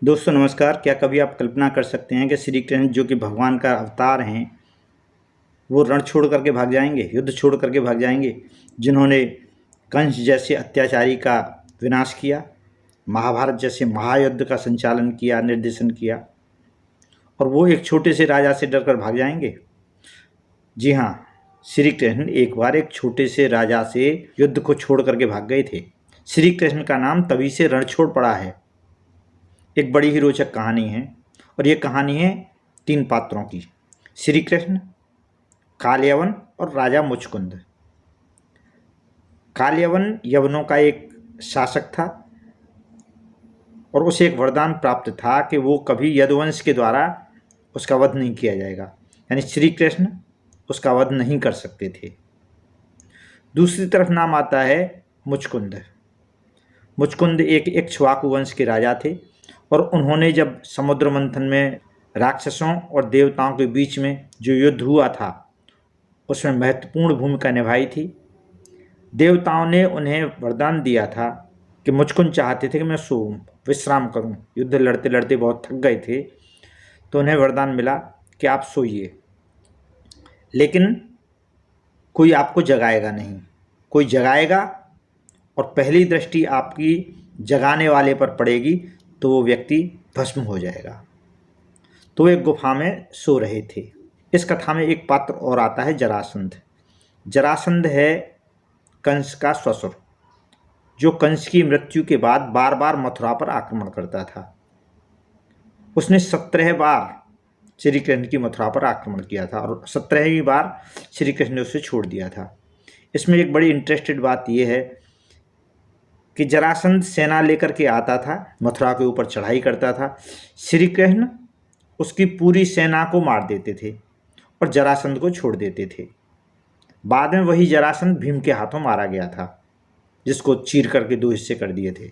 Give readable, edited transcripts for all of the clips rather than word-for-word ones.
दोस्तों नमस्कार। क्या कभी आप कल्पना कर सकते हैं कि श्री कृष्ण जो कि भगवान का अवतार हैं, वो रण छोड़ करके भाग जाएंगे, युद्ध छोड़ करके भाग जाएंगे, जिन्होंने कंस जैसे अत्याचारी का विनाश किया, महाभारत जैसे महायुद्ध का संचालन किया, निर्देशन किया, और वो एक छोटे से राजा से डरकर भाग जाएंगे। जी हाँ, श्री कृष्ण एक बार एक छोटे से राजा से युद्ध को छोड़ करके भाग गए थे। श्री कृष्ण का नाम तभी से रण छोड़ पड़ा है। एक बड़ी ही रोचक कहानी है, और ये कहानी है 3 पात्रों की: श्री कृष्ण, कालयवन और राजा मुचकुंद। कालयवन यवनों का एक शासक था और उसे एक वरदान प्राप्त था कि वो कभी यदुवंश के द्वारा उसका वध नहीं किया जाएगा, यानी श्री कृष्ण उसका वध नहीं कर सकते थे। दूसरी तरफ नाम आता है मुचकुंद। मुचकुंद एक इक्ष्वाकु वंश के राजा थे, और उन्होंने जब समुद्र मंथन में राक्षसों और देवताओं के बीच में जो युद्ध हुआ था, उसमें महत्वपूर्ण भूमिका निभाई थी। देवताओं ने उन्हें वरदान दिया था कि मुचकुंद चाहते थे कि मैं सोऊं, विश्राम करूं, युद्ध लड़ते लड़ते बहुत थक गए थे, तो उन्हें वरदान मिला कि आप सोइए, लेकिन कोई आपको जगाएगा नहीं। कोई जगाएगा और पहली दृष्टि आपकी जगाने वाले पर पड़ेगी तो वो व्यक्ति भस्म हो जाएगा। तो वो एक गुफा में सो रहे थे। इस कथा में एक पात्र और आता है, जरासंध। जरासंध है कंस का ससुर, जो कंस की मृत्यु के बाद बार बार मथुरा पर आक्रमण करता था। उसने 17 बार श्री कृष्ण की मथुरा पर आक्रमण किया था, और 17वीं बार श्री कृष्ण ने उसे छोड़ दिया था। इसमें एक बड़ी इंटरेस्टेड बात यह है कि जरासंध सेना लेकर के आता था, मथुरा के ऊपर चढ़ाई करता था। श्री कृष्ण उसकी पूरी सेना को मार देते थे और जरासंध को छोड़ देते थे। बाद में वही जरासंध भीम के हाथों मारा गया था, जिसको चीर करके 2 हिस्से कर दिए थे,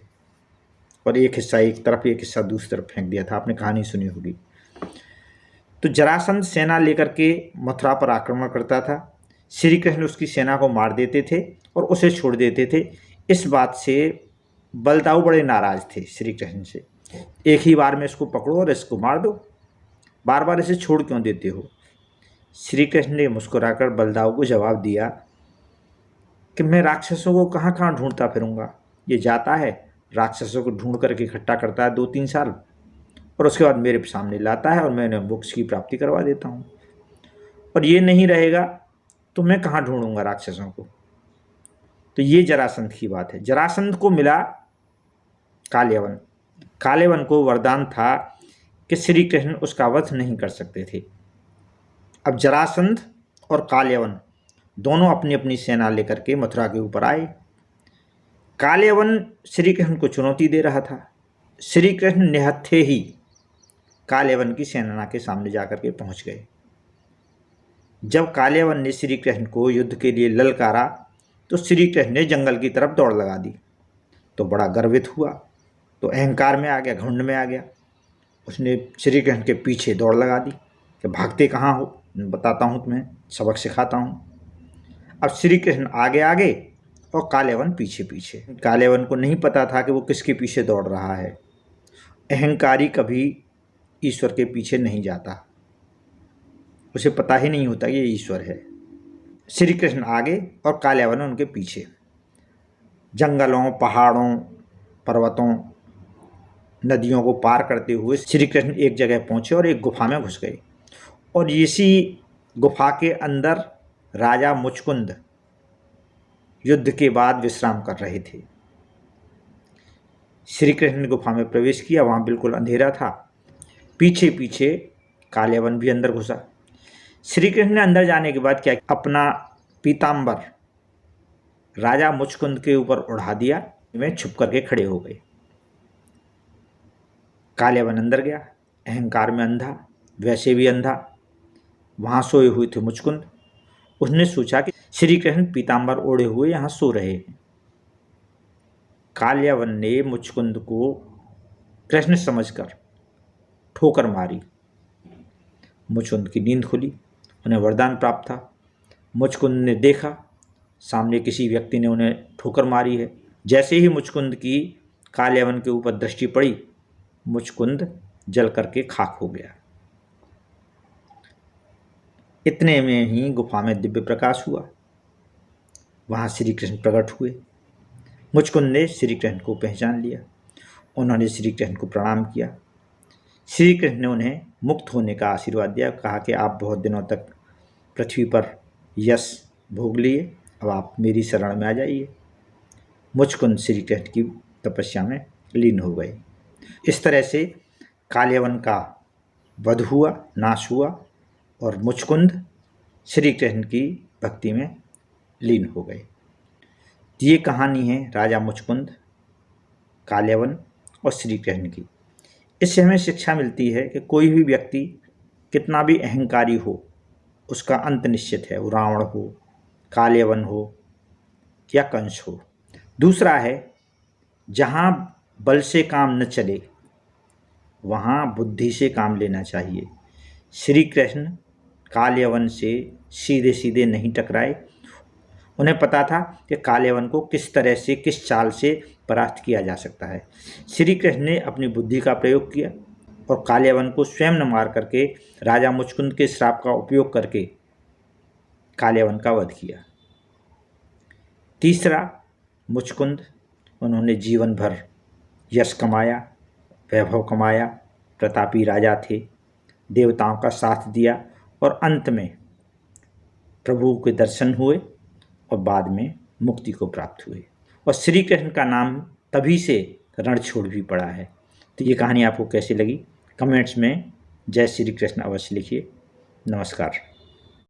और एक हिस्सा एक तरफ, एक हिस्सा दूसरी तरफ फेंक दिया था। आपने कहानी सुनी होगी। तो जरासंध सेना लेकर के मथुरा पर आक्रमण करता था। श्री कृष्ण उसकी सेना को मार देते थे और उसे छोड़ देते थे। इस बात से बलदाऊ बड़े नाराज थे श्री कृष्ण से। एक ही बार में इसको पकड़ो और इसको मार दो, बार बार इसे छोड़ क्यों देते हो? श्री कृष्ण ने मुस्कुराकर बलदाऊ को जवाब दिया कि मैं राक्षसों को कहाँ कहाँ ढूंढता फिरूंगा। ये जाता है, राक्षसों को ढूंढ करके इकट्ठा करता है 2-3 साल, और उसके बाद मेरे सामने लाता है और मैं उन्हें मोक्ष की प्राप्ति करवा देता हूँ। और ये नहीं रहेगा तो मैं कहाँ ढूंढूंगा राक्षसों को? तो ये जरासंध की बात है। जरासंध को मिला कालयवन। कालयवन को वरदान था कि श्री कृष्ण उसका वध नहीं कर सकते थे। अब जरासंध और कालयवन दोनों अपनी अपनी सेना लेकर के मथुरा के ऊपर आए। कालयवन श्री कृष्ण को चुनौती दे रहा था। श्री कृष्ण निहत्थे ही कालयवन की सेना के सामने जाकर के पहुंच गए। जब कालयवन ने श्री कृष्ण को युद्ध के लिए ललकारा तो श्री कृष्ण ने जंगल की तरफ दौड़ लगा दी। तो बड़ा गर्वित हुआ, तो अहंकार में आ गया, घमंड में आ गया। उसने श्री कृष्ण के पीछे दौड़ लगा दी कि भागते कहाँ हो, बताता हूँ तुम्हें, सबक सिखाता हूँ। अब श्री कृष्ण आगे आगे और कालयवन पीछे पीछे। कालयवन को नहीं पता था कि वो किसके पीछे दौड़ रहा है। अहंकारी कभी ईश्वर के पीछे नहीं जाता, उसे पता ही नहीं होता कि ये ईश्वर है। श्री कृष्ण आगे और कालयवन उनके पीछे। जंगलों, पहाड़ों, पर्वतों, नदियों को पार करते हुए श्री कृष्ण एक जगह पहुंचे और एक गुफा में घुस गए। और इसी गुफा के अंदर राजा मुचकुंद युद्ध के बाद विश्राम कर रहे थे। श्री कृष्ण ने गुफा में प्रवेश किया, वहाँ बिल्कुल अंधेरा था। पीछे पीछे कालयवन भी अंदर घुसा। श्री कृष्ण ने अंदर जाने के बाद क्या, अपना पीताम्बर राजा मुचकुंद के ऊपर उड़ा दिया, में छुप करके खड़े हो गए। कालयवन अंदर गया, अहंकार में अंधा, वैसे भी अंधा। वहाँ सोए हुए थे मुचकुंद। उसने सोचा कि श्री कृष्ण पीताम्बर ओढ़े हुए यहाँ सो रहे हैं। कालयवन ने मुचकुंद को कृष्ण समझकर ठोकर मारी। मुचकुंद की नींद खुली, उन्हें वरदान प्राप्त था। मुचकुंद ने देखा सामने किसी व्यक्ति ने उन्हें ठोकर मारी है। जैसे ही मुचकुंद की कालयवन के ऊपर दृष्टि पड़ी मुचकुंद जल करके खाक हो गया। इतने में ही गुफा में दिव्य प्रकाश हुआ। वहाँ श्री कृष्ण प्रकट हुए। मुचकुंद ने श्री कृष्ण को पहचान लिया। उन्होंने श्री कृष्ण को प्रणाम किया। श्री कृष्ण ने उन्हें मुक्त होने का आशीर्वाद दिया। कहा कि आप बहुत दिनों तक पृथ्वी पर यश भोग लिए, अब आप मेरी शरण में आ जाइए। मुचकुंद श्री कृष्ण की तपस्या में लीन हो गए। इस तरह से काल्यवन का वध हुआ, नाश हुआ, और मुचकुंद श्री कृष्ण की भक्ति में लीन हो गए। ये कहानी है राजा मुचकुंद, काल्यवन और श्री कृष्ण की। इससे हमें शिक्षा मिलती है कि कोई भी व्यक्ति कितना भी अहंकारी हो, उसका अंत निश्चित है। वो रावण हो, काल्यवन हो या कंस हो। दूसरा है, जहाँ बल से काम न चले वहाँ बुद्धि से काम लेना चाहिए। श्री कृष्ण काल्यवन से सीधे सीधे नहीं टकराए। उन्हें पता था कि काल्यवन को किस तरह से, किस चाल से परास्त किया जा सकता है। श्री कृष्ण ने अपनी बुद्धि का प्रयोग किया और काल्यवन को स्वयं न मार करके राजा मुचकुंद के श्राप का उपयोग करके काल्यवन का वध किया। तीसरा, मुचकुंद, उन्होंने जीवन भर यश कमाया, वैभव कमाया, प्रतापी राजा थे, देवताओं का साथ दिया और अंत में प्रभु के दर्शन हुए और बाद में मुक्ति को प्राप्त हुए। और श्री कृष्ण का नाम तभी से रणछोड़ भी पड़ा है। तो ये कहानी आपको कैसी लगी? कमेंट्स में जय श्री कृष्ण अवश्य लिखिए। नमस्कार।